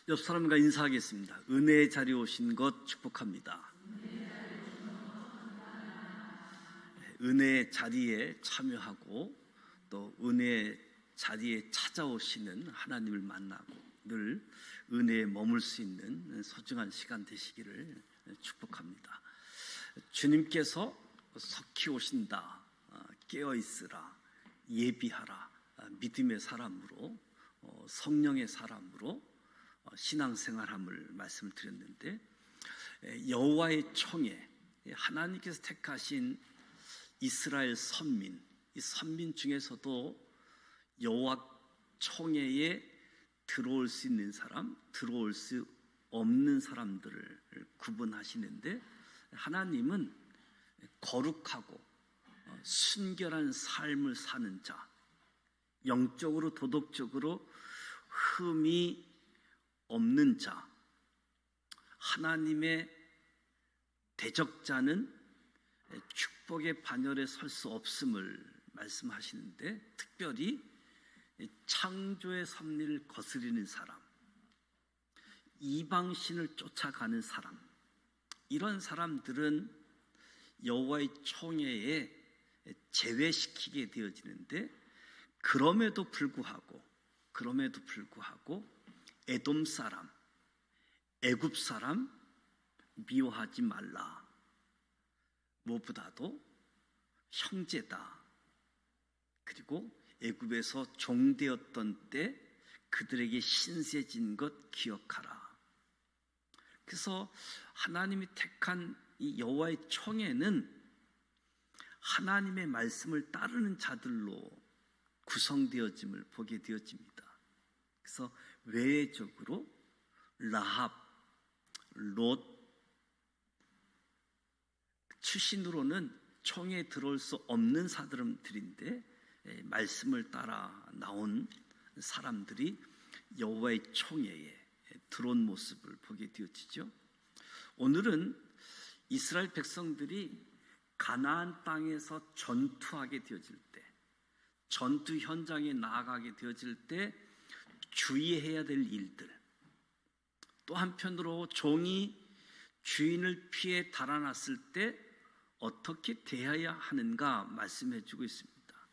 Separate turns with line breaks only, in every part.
옆 사람과 인사하겠습니다. 은혜의 자리에 오신 것 축복합니다. 은혜의 자리에 참여하고 또 은혜의 자리에 찾아오시는 하나님을 만나고 늘 은혜에 머물 수 있는 소중한 시간 되시기를 축복합니다. 주님께서 석히 오신다. 깨어있으라. 예비하라. 믿음의 사람으로 성령의 사람으로 신앙생활함을 말씀을 드렸는데, 여호와의 총회, 하나님께서 택하신 이스라엘 선민, 이 선민 중에서도 여호와 총회에 들어올 수 있는 사람, 들어올 수 없는 사람들을 구분하시는데, 하나님은 거룩하고 순결한 삶을 사는 자, 영적으로 도덕적으로 흠이 없는 자, 하나님의 대적자는 축복의 반열에 설 수 없음을 말씀하시는데, 특별히 창조의 섭리를 거스리는 사람, 이방신을 쫓아가는 사람, 이런 사람들은 여호와의 총회에 제외시키게 되어지는데, 그럼에도 불구하고 에돔 사람, 애굽 사람 미워하지 말라. 무엇보다도 형제다. 그리고 애굽에서 종되었던 때 그들에게 신세진 것 기억하라. 그래서 하나님이 택한 이 여호와의 총회는 하나님의 말씀을 따르는 자들로 구성되어짐을 보게 되어집니다. 그래서 외적으로 라합, 롯 출신으로는 총회에 들어올 수 없는 사람들인데, 말씀을 따라 나온 사람들이 여호와의 총회에 들어온 모습을 보게 되어지죠. 오늘은 이스라엘 백성들이 가나안 땅에서 전투하게 되어질 때, 전투 현장에 나아가게 되어질 때 주의해야 될 일들, 또 한편으로 종이 주인을 피해 달아났을 때 어떻게 대해야 하는가 말씀해 주고 있습니다.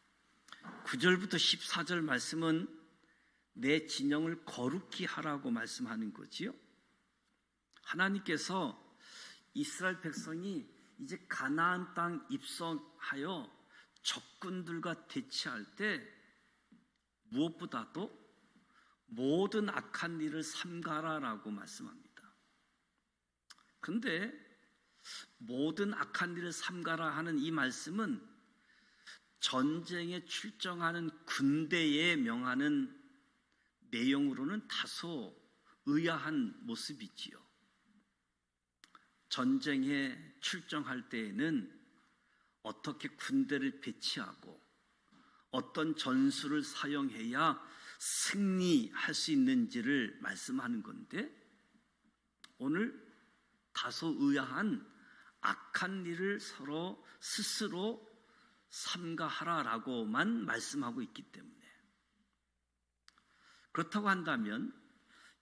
9절부터 14절 말씀은 내 진영을 거룩히 하라고 말씀하는 거지요. 하나님께서 이스라엘 백성이 이제 가나안 땅 입성하여 적군들과 대치할 때 무엇보다도 모든 악한 일을 삼가라라고 말씀합니다. 그런데 모든 악한 일을 삼가라 하는 이 말씀은 전쟁에 출정하는 군대에 명하는 내용으로는 다소 의아한 모습이지요. 전쟁에 출정할 때에는 어떻게 군대를 배치하고 어떤 전술을 사용해야 승리할 수 있는지를 말씀하는 건데, 오늘 다소 의아한 악한 일을 서로 스스로 삼가하라라고만 말씀하고 있기 때문에, 그렇다고 한다면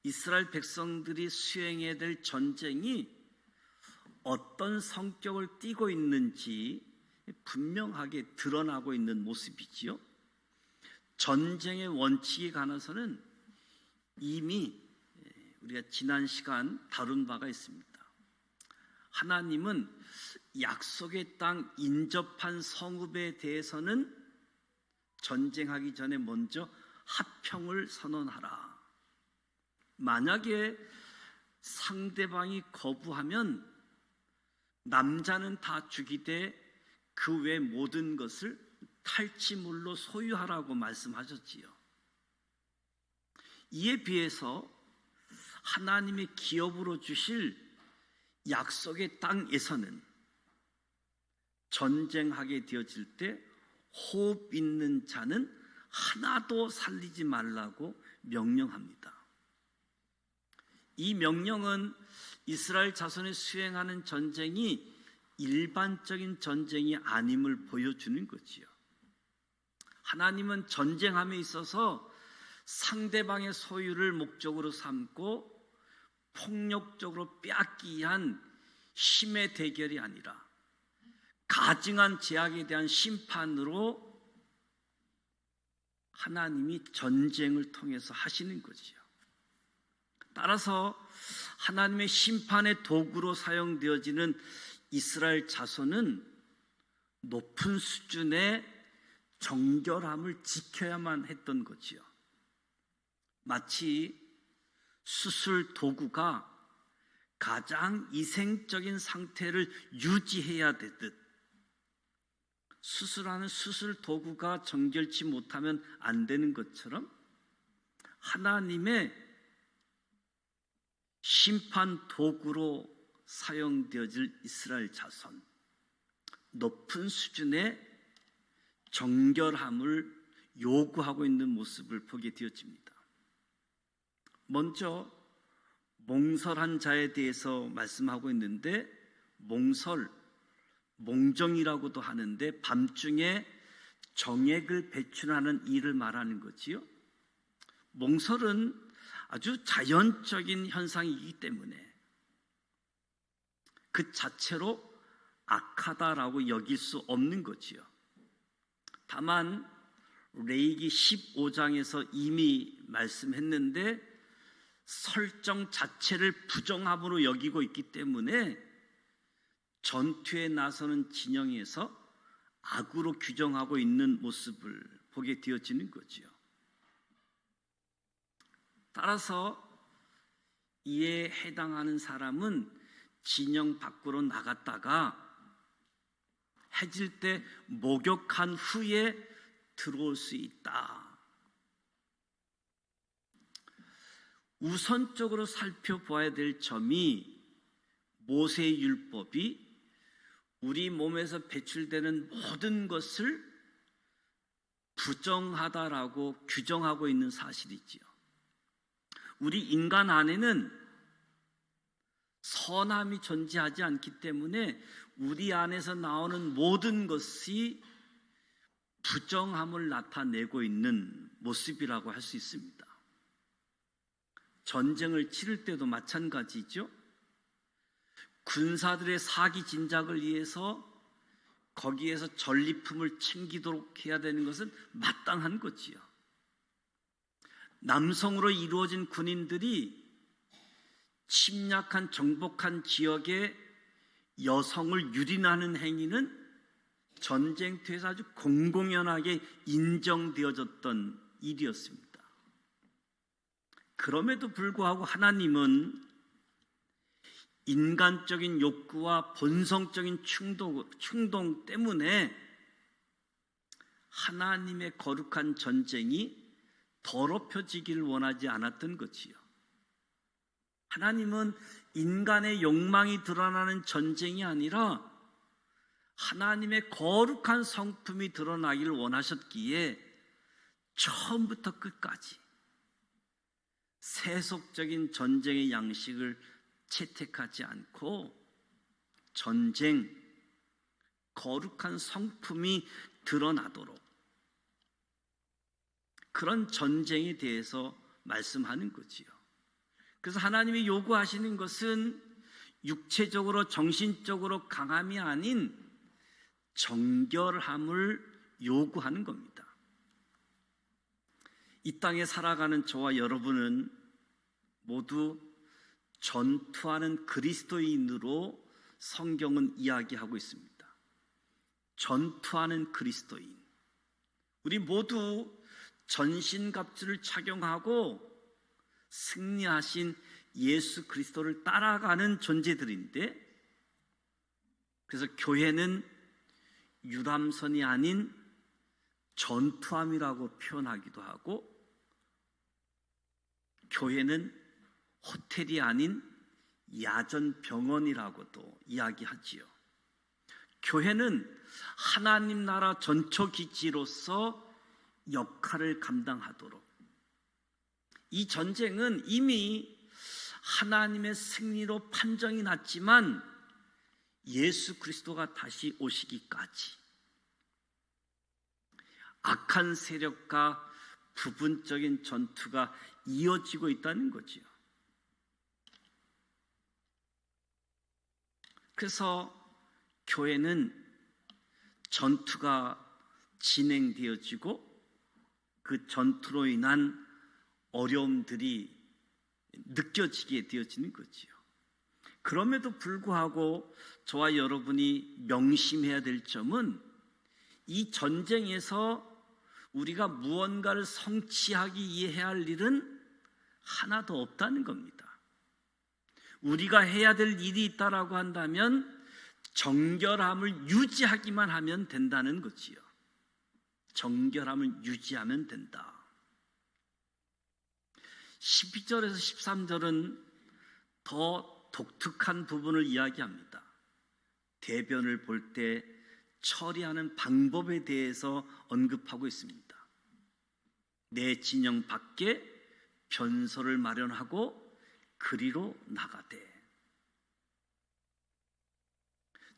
이스라엘 백성들이 수행해야 될 전쟁이 어떤 성격을 띠고 있는지 분명하게 드러나고 있는 모습이지요. 전쟁의 원칙에 관해서는 이미 우리가 지난 시간 다룬 바가 있습니다. 하나님은 약속의 땅 인접한 성읍에 대해서는 전쟁하기 전에 먼저 화평을 선언하라. 만약에 상대방이 거부하면 남자는 다 죽이되 그 외 모든 것을 탈취물로 소유하라고 말씀하셨지요. 이에 비해서 하나님의 기업으로 주실 약속의 땅에서는 전쟁하게 되어질 때 호흡 있는 자는 하나도 살리지 말라고 명령합니다. 이 명령은 이스라엘 자손이 수행하는 전쟁이 일반적인 전쟁이 아님을 보여주는 거지요. 하나님은 전쟁함에 있어서 상대방의 소유를 목적으로 삼고 폭력적으로 빼앗기 위한 힘의 대결이 아니라 가증한 죄악에 대한 심판으로 하나님이 전쟁을 통해서 하시는 거지요. 따라서 하나님의 심판의 도구로 사용되어지는 이스라엘 자손은 높은 수준의 정결함을 지켜야만 했던 거지요. 마치 수술 도구가 가장 이생적인 상태를 유지해야 되듯 수술하는 수술 도구가 정결치 못하면 안 되는 것처럼 하나님의 심판 도구로 사용되어질 이스라엘 자손, 높은 수준의 정결함을 요구하고 있는 모습을 보게 되어집니다. 먼저 몽설한 자에 대해서 말씀하고 있는데, 몽정이라고도 하는데 밤중에 정액을 배출하는 일을 말하는 거지요. 몽설은 아주 자연적인 현상이기 때문에 그 자체로 악하다라고 여길 수 없는 거지요. 다만 레위기 15장에서 이미 말씀했는데 설정 자체를 부정함으로 여기고 있기 때문에 전투에 나서는 진영에서 악으로 규정하고 있는 모습을 보게 되어지는 거지요. 따라서 이에 해당하는 사람은 진영 밖으로 나갔다가 해질 때 목욕한 후에 들어올 수 있다. 우선적으로 살펴보아야 될 점이 모세의 율법이 우리 몸에서 배출되는 모든 것을 부정하다라고 규정하고 있는 사실이지요. 우리 인간 안에는 선함이 존재하지 않기 때문에 우리 안에서 나오는 모든 것이 부정함을 나타내고 있는 모습이라고 할 수 있습니다. 전쟁을 치를 때도 마찬가지죠. 군사들의 사기 진작을 위해서 거기에서 전리품을 챙기도록 해야 되는 것은 마땅한 거지요. 남성으로 이루어진 군인들이 침략한 정복한 지역에 여성을 유린하는 행위는 전쟁터에서 아주 공공연하게 인정되어졌던 일이었습니다. 그럼에도 불구하고 하나님은 인간적인 욕구와 본성적인 충동 때문에 하나님의 거룩한 전쟁이 더럽혀지기를 원하지 않았던 거지요. 하나님은 인간의 욕망이 드러나는 전쟁이 아니라 하나님의 거룩한 성품이 드러나기를 원하셨기에 처음부터 끝까지 세속적인 전쟁의 양식을 채택하지 않고 전쟁, 거룩한 성품이 드러나도록 그런 전쟁에 대해서 말씀하는 거지요. 그래서 하나님이 요구하시는 것은 육체적으로 정신적으로 강함이 아닌 정결함을 요구하는 겁니다. 이 땅에 살아가는 저와 여러분은 모두 전투하는 그리스도인으로 성경은 이야기하고 있습니다. 전투하는 그리스도인. 우리 모두 전신갑주를 착용하고 승리하신 예수 그리스도를 따라가는 존재들인데, 그래서 교회는 유람선이 아닌 전투함이라고 표현하기도 하고, 교회는 호텔이 아닌 야전 병원이라고도 이야기하지요. 교회는 하나님 나라 전초기지로서 역할을 감당하도록, 이 전쟁은 이미 하나님의 승리로 판정이 났지만 예수 그리스도가 다시 오시기까지 악한 세력과 부분적인 전투가 이어지고 있다는 거지요. 그래서 교회는 전투가 진행되어지고 그 전투로 인한 어려움들이 느껴지게 되어지는 거지요. 그럼에도 불구하고 저와 여러분이 명심해야 될 점은 이 전쟁에서 우리가 무언가를 성취하기 위해 해야 할 일은 하나도 없다는 겁니다. 우리가 해야 될 일이 있다라고 한다면 정결함을 유지하기만 하면 된다는 거지요. 정결함을 유지하면 된다. 12절에서 13절은 더 독특한 부분을 이야기합니다. 대변을 볼 때 처리하는 방법에 대해서 언급하고 있습니다. 내 진영 밖에 변소를 마련하고 그리로 나가되.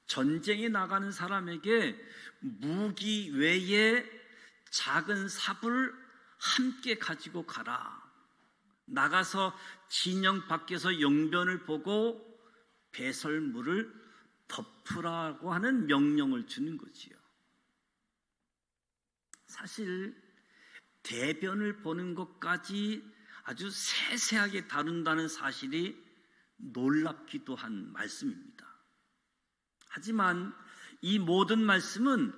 전쟁에 나가는 사람에게 무기 외에 작은 삽을 함께 가지고 가라. 나가서 진영 밖에서 용변을 보고 배설물을 덮으라고 하는 명령을 주는 거지요. 사실 대변을 보는 것까지 아주 세세하게 다룬다는 사실이 놀랍기도 한 말씀입니다. 하지만 이 모든 말씀은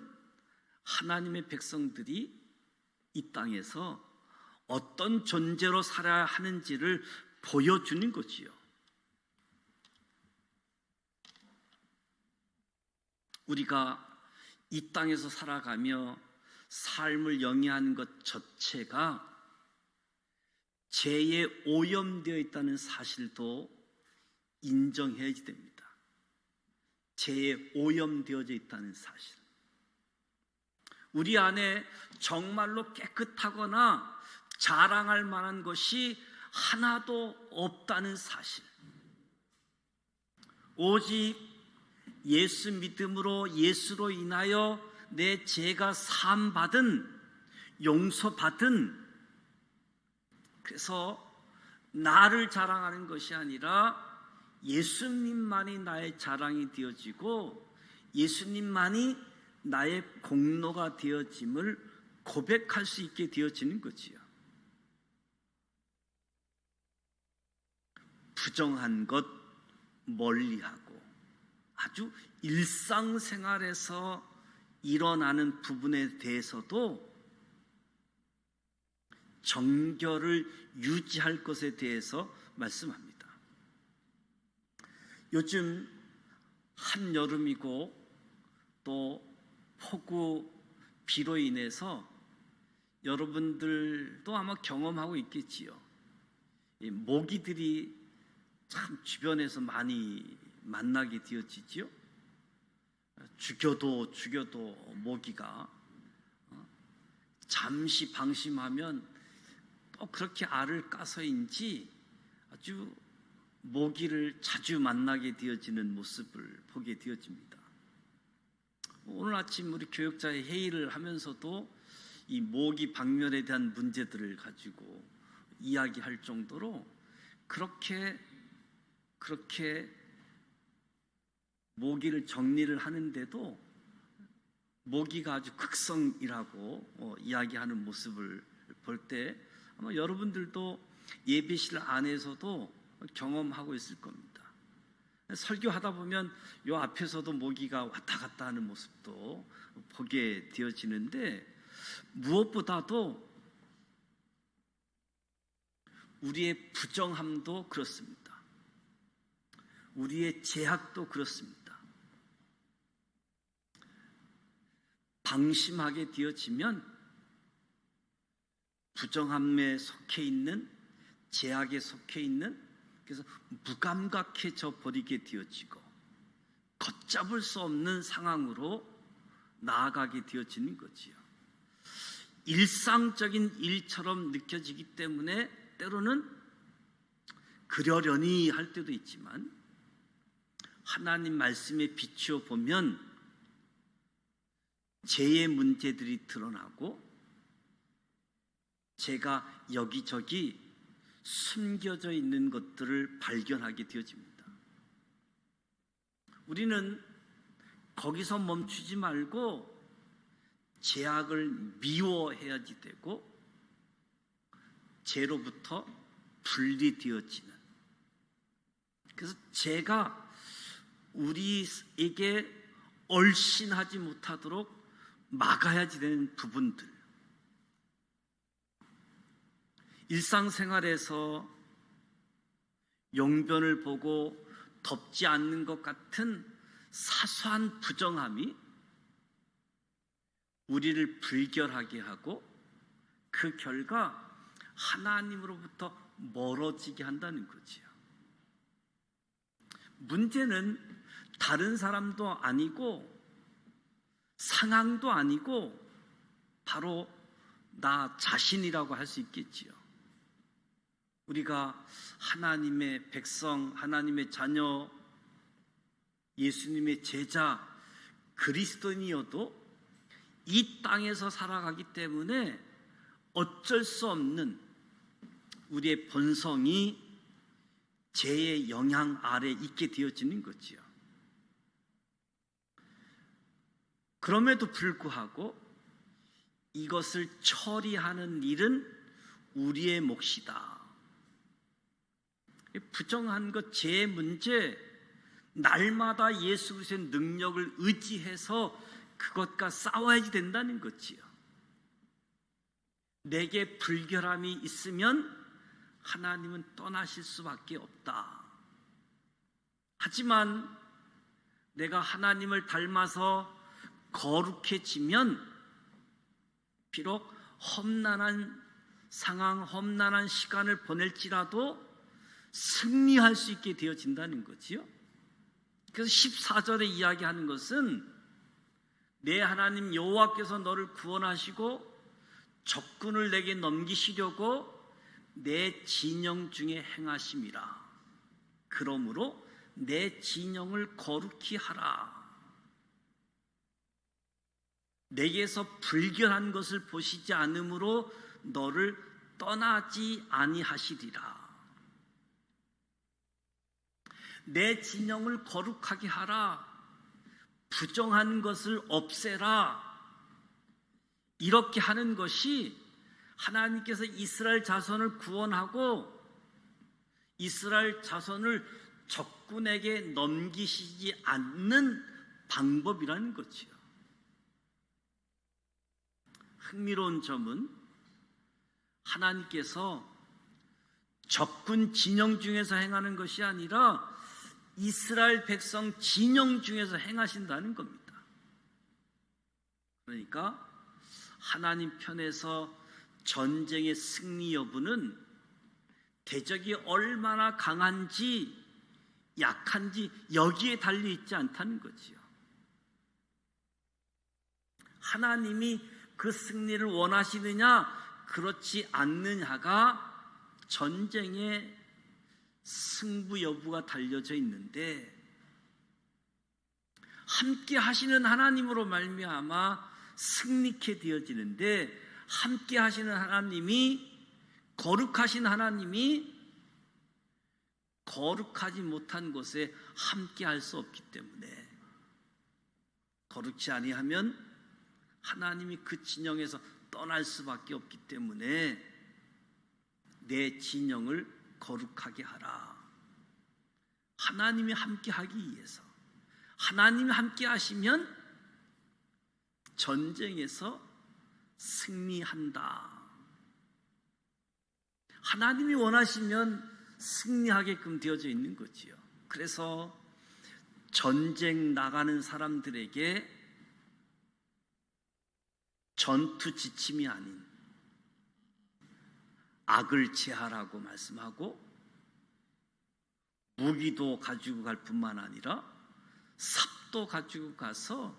하나님의 백성들이 이 땅에서 어떤 존재로 살아야 하는지를 보여주는 거지요. 우리가 이 땅에서 살아가며 삶을 영위하는 것 자체가 죄에 오염되어 있다는 사실도 인정해야 됩니다. 죄에 오염되어져 있다는 사실. 우리 안에 정말로 깨끗하거나 자랑할 만한 것이 하나도 없다는 사실. 오직 예수 믿음으로 예수로 인하여 내 죄가 사함받은, 용서받은, 그래서 나를 자랑하는 것이 아니라 예수님만이 나의 자랑이 되어지고 예수님만이 나의 공로가 되어짐을 고백할 수 있게 되어지는 거지요. 부정한 것 멀리하고 아주 일상생활에서 일어나는 부분에 대해서도 정결을 유지할 것에 대해서 말씀합니다. 요즘 한여름이고 또 폭우 비로 인해서 여러분들도 아마 경험하고 있겠지요. 이 모기들이 참 주변에서 많이 만나게 되어지지요. 죽여도 모기가 잠시 방심하면 또 그렇게 알을 까서인지 아주 모기를 자주 만나게 되어지는 모습을 보게 되어집니다. 오늘 아침 우리 교역자의 회의를 하면서도 이 모기 박멸에 대한 문제들을 가지고 이야기할 정도로 그렇게 모기를 정리를 하는데도 모기가 아주 극성이라고 이야기하는 모습을 볼 때 아마 여러분들도 예배실 안에서도 경험하고 있을 겁니다. 설교하다 보면 요 앞에서도 모기가 왔다 갔다 하는 모습도 보게 되어지는데, 무엇보다도 우리의 부정함도 그렇습니다. 우리의 제약도 그렇습니다. 방심하게 되어지면 부정함에 속해 있는, 제약에 속해 있는, 그래서 무감각해져 버리게 되어지고 걷잡을 수 없는 상황으로 나아가게 되어지는 거지요. 일상적인 일처럼 느껴지기 때문에 때로는 그러려니 할 때도 있지만 하나님 말씀에 비추어 보면 죄의 문제들이 드러나고 제가 여기저기 숨겨져 있는 것들을 발견하게 되어집니다. 우리는 거기서 멈추지 말고 죄악을 미워해야지 되고 죄로부터 분리되어지는, 그래서 죄가 우리에게 얼씬하지 못하도록 막아야지 되는 부분들, 일상생활에서 용변을 보고 덮지 않는 것 같은 사소한 부정함이 우리를 불결하게 하고 그 결과 하나님으로부터 멀어지게 한다는 거지요. 문제는 다른 사람도 아니고 상황도 아니고 바로 나 자신이라고 할 수 있겠지요. 우리가 하나님의 백성, 하나님의 자녀, 예수님의 제자, 그리스도인이어도 이 땅에서 살아가기 때문에 어쩔 수 없는 우리의 본성이 죄의 영향 아래 있게 되어지는 거지요. 그럼에도 불구하고 이것을 처리하는 일은 우리의 몫이다. 부정한 것, 죄의 문제, 날마다 예수 그리스도의 능력을 의지해서 그것과 싸워야지 된다는 거지요. 내게 불결함이 있으면 하나님은 떠나실 수밖에 없다. 하지만 내가 하나님을 닮아서 거룩해지면 비록 험난한 상황, 험난한 시간을 보낼지라도 승리할 수 있게 되어진다는 거지요. 그래서 14절에 이야기하는 것은 내 하나님 여호와께서 너를 구원하시고 적군을 내게 넘기시려고 내 진영 중에 행하심이라. 그러므로 내 진영을 거룩히 하라. 내게서 불결한 것을 보시지 않으므로 너를 떠나지 아니하시리라. 내 진영을 거룩하게 하라. 부정한 것을 없애라. 이렇게 하는 것이 하나님께서 이스라엘 자손을 구원하고 이스라엘 자손을 적군에게 넘기시지 않는 방법이라는 거지요. 흥미로운 점은 하나님께서 적군 진영 중에서 행하는 것이 아니라 이스라엘 백성 진영 중에서 행하신다는 겁니다. 그러니까 하나님 편에서 전쟁의 승리 여부는 대적이 얼마나 강한지 약한지 여기에 달려 있지 않다는 거지요. 하나님이 그 승리를 원하시느냐 그렇지 않느냐가 전쟁의 승부 여부가 달려져 있는데, 함께 하시는 하나님으로 말미암아 승리케 되어지는데, 함께 하시는 하나님이, 거룩하신 하나님이 거룩하지 못한 곳에 함께 할 수 없기 때문에, 거룩지 아니하면 하나님이 그 진영에서 떠날 수밖에 없기 때문에 내 진영을 거룩하게 하라. 하나님이 함께 하기 위해서, 하나님이 함께 하시면 전쟁에서 승리한다. 하나님이 원하시면 승리하게끔 되어져 있는 거지요. 그래서 전쟁 나가는 사람들에게 전투 지침이 아닌 악을 제하라고 말씀하고, 무기도 가지고 갈 뿐만 아니라 삽도 가지고 가서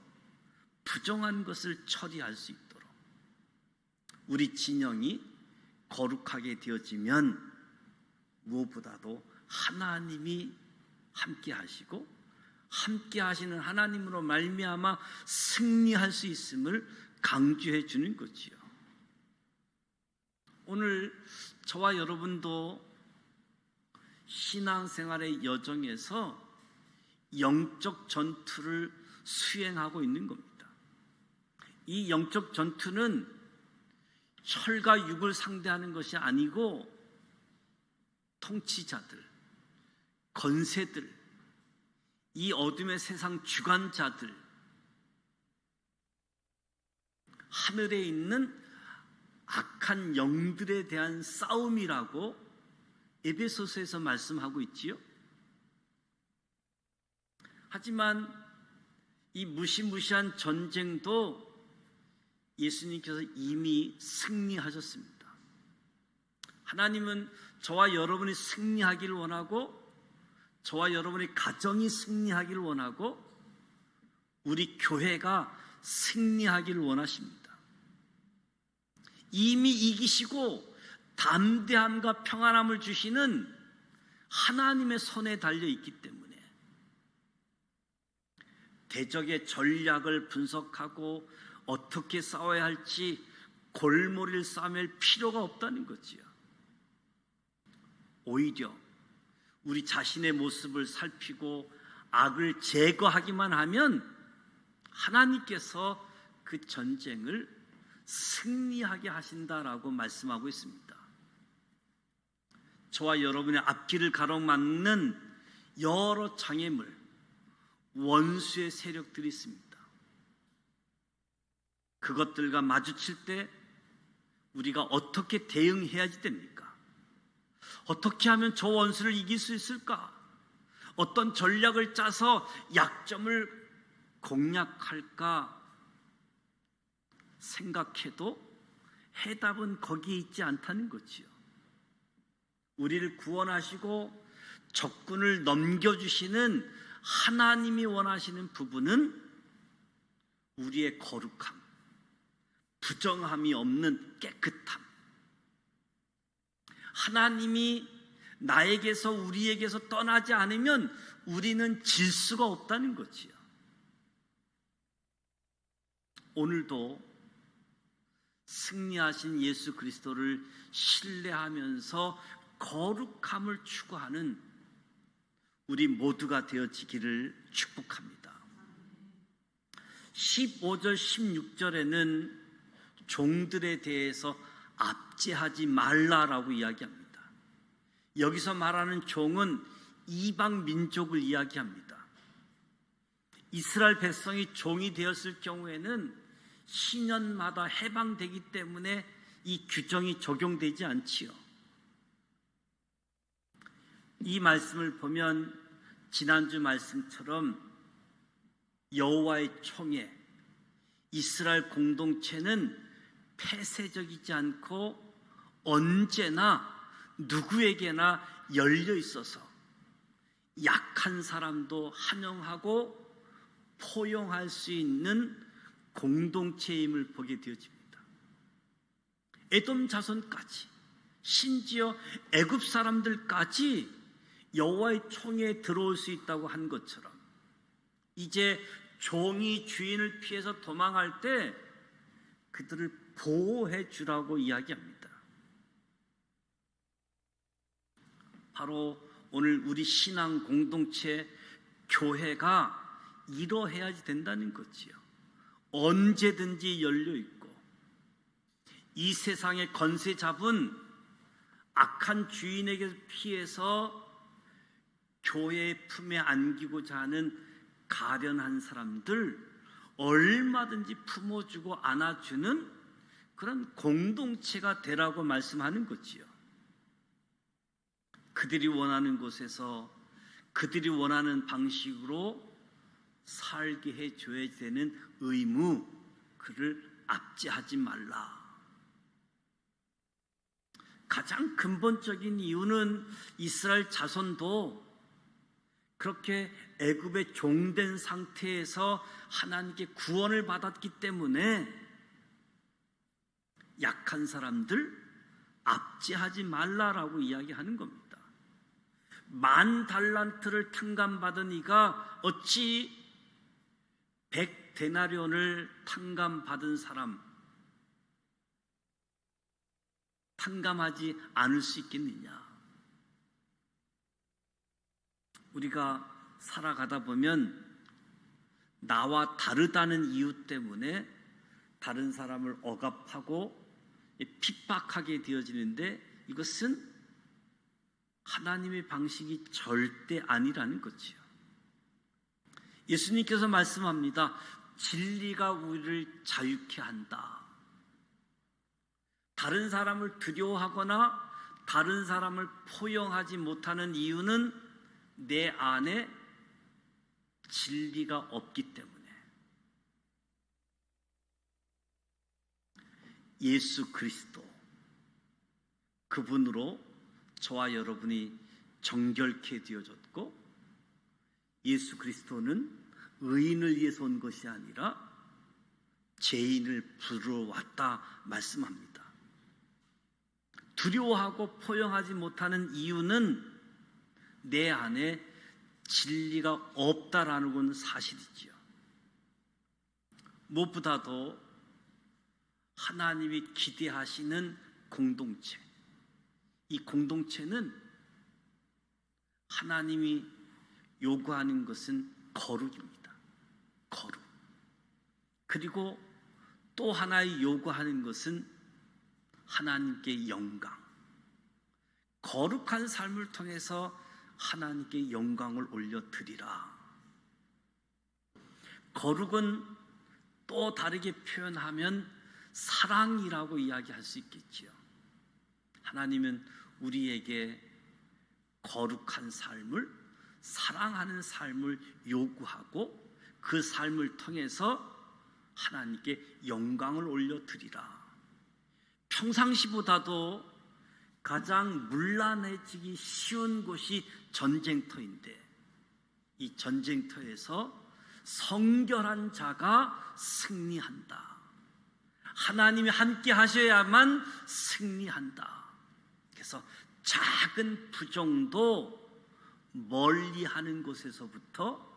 부정한 것을 처리할 수 있도록 우리 진영이 거룩하게 되어지면 무엇보다도 하나님이 함께 하시고 함께 하시는 하나님으로 말미암아 승리할 수 있음을 강조해 주는 거지요. 오늘 저와 여러분도 신앙생활의 여정에서 영적 전투를 수행하고 있는 겁니다. 이 영적 전투는 혈과 육을 상대하는 것이 아니고 통치자들, 권세들, 이 어둠의 세상 주관자들, 하늘에 있는 악한 영들에 대한 싸움이라고 에베소서에서 말씀하고 있지요. 하지만 이 무시무시한 전쟁도 예수님께서 이미 승리하셨습니다. 하나님은 저와 여러분이 승리하기를 원하고, 저와 여러분의 가정이 승리하기를 원하고, 우리 교회가 승리하기를 원하십니다. 이미 이기시고 담대함과 평안함을 주시는 하나님의 손에 달려 있기 때문에 대적의 전략을 분석하고 어떻게 싸워야 할지 골머리를 싸맬 필요가 없다는 거지요. 오히려 우리 자신의 모습을 살피고 악을 제거하기만 하면 하나님께서 그 전쟁을 승리하게 하신다라고 말씀하고 있습니다. 저와 여러분의 앞길을 가로막는 여러 장애물, 원수의 세력들이 있습니다. 그것들과 마주칠 때 우리가 어떻게 대응해야 됩니까? 어떻게 하면 저 원수를 이길 수 있을까? 어떤 전략을 짜서 약점을 공략할까 생각해도 해답은 거기에 있지 않다는 거지요. 우리를 구원하시고 적군을 넘겨주시는 하나님이 원하시는 부분은 우리의 거룩함, 부정함이 없는 깨끗함. 하나님이 나에게서 우리에게서 떠나지 않으면 우리는 질 수가 없다는 거지요. 오늘도 승리하신 예수 그리스도를 신뢰하면서 거룩함을 추구하는 우리 모두가 되어지기를 축복합니다. 15절 16절에는 종들에 대해서 압제하지 말라라고 이야기합니다. 여기서 말하는 종은 이방 민족을 이야기합니다. 이스라엘 백성이 종이 되었을 경우에는 시년마다 해방되기 때문에 이 규정이 적용되지 않지요. 이 말씀을 보면 지난주 말씀처럼 여호와의 총에 이스라엘 공동체는 폐쇄적이지 않고 언제나 누구에게나 열려 있어서 약한 사람도 환영하고 포용할 수 있는 공동체임을 보게 되어집니다. 에돔 자손까지, 심지어 애굽 사람들까지 여호와의 총에 들어올 수 있다고 한 것처럼 이제 종이 주인을 피해서 도망할 때 그들을 보호해 주라고 이야기합니다. 바로 오늘 우리 신앙 공동체 교회가 이러해야지 된다는 거지요. 언제든지 열려있고 이 세상의 권세 잡은 악한 주인에게 피해서 교회의 품에 안기고자 하는 가련한 사람들 얼마든지 품어주고 안아주는 그런 공동체가 되라고 말씀하는 거지요. 그들이 원하는 곳에서 그들이 원하는 방식으로 살게 해줘야 되는 의무, 그를 압제하지 말라. 가장 근본적인 이유는 이스라엘 자손도 그렇게 애굽의 종된 상태에서 하나님께 구원을 받았기 때문에 약한 사람들 압제하지 말라라고 이야기하는 겁니다. 10,000달란트를 탕감받은 이가 어찌 100데나리온을 탕감받은 사람 탕감하지 않을 수 있겠느냐? 우리가 살아가다 보면 나와 다르다는 이유 때문에 다른 사람을 억압하고 핍박하게 되어지는데 이것은 하나님의 방식이 절대 아니라는 거지요. 예수님께서 말씀합니다. 진리가 우리를 자유케 한다. 다른 사람을 두려워하거나 다른 사람을 포용하지 못하는 이유는 내 안에 진리가 없기 때문에. 예수 그리스도, 그분으로 저와 여러분이 정결케 되어졌고, 예수 그리스도는 의인을 위해서 온 것이 아니라 죄인을 부르러 왔다 말씀합니다. 두려워하고 포용하지 못하는 이유는 내 안에 진리가 없다라는 건 사실이지요. 무엇보다도 하나님이 기대하시는 공동체, 이 공동체는 하나님이 요구하는 것은 거룩입니다. 거룩. 그리고 또 하나의 요구하는 것은 하나님께 영광. 거룩한 삶을 통해서 하나님께 영광을 올려드리라. 거룩은 또 다르게 표현하면 사랑이라고 이야기할 수 있겠지요. 하나님은 우리에게 거룩한 삶을, 사랑하는 삶을 요구하고 그 삶을 통해서 하나님께 영광을 올려드리라. 평상시보다도 가장 문란해지기 쉬운 곳이 전쟁터인데, 이 전쟁터에서 성결한 자가 승리한다. 하나님이 함께 하셔야만 승리한다. 그래서 작은 부정도 멀리하는 곳에서부터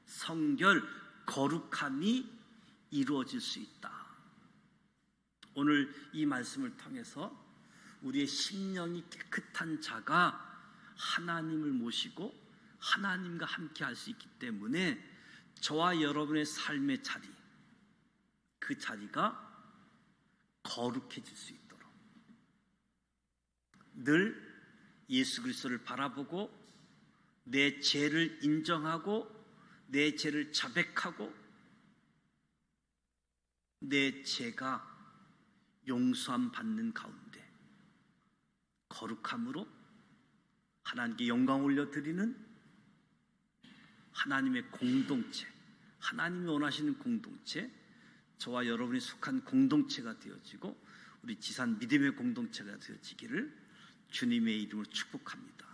성결, 거룩함이 이루어질 수 있다. 오늘 이 말씀을 통해서 우리의 심령이 깨끗한 자가 하나님을 모시고 하나님과 함께 할 수 있기 때문에 저와 여러분의 삶의 자리, 그 자리가 거룩해질 수 있도록 늘 예수 그리스도를 바라보고 내 죄를 인정하고 내 죄를 자백하고 내 죄가 용서함 받는 가운데 거룩함으로 하나님께 영광 올려드리는 하나님의 공동체, 하나님이 원하시는 공동체, 저와 여러분이 속한 공동체가 되어지고 우리 지산 믿음의 공동체가 되어지기를 주님의 이름으로 축복합니다.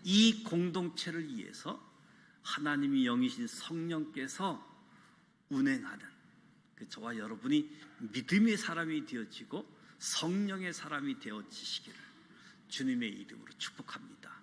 이 공동체를 위해서 하나님이 영이신 성령께서 운행하는 그 저와 여러분이 믿음의 사람이 되어지고 성령의 사람이 되어지시기를 주님의 이름으로 축복합니다.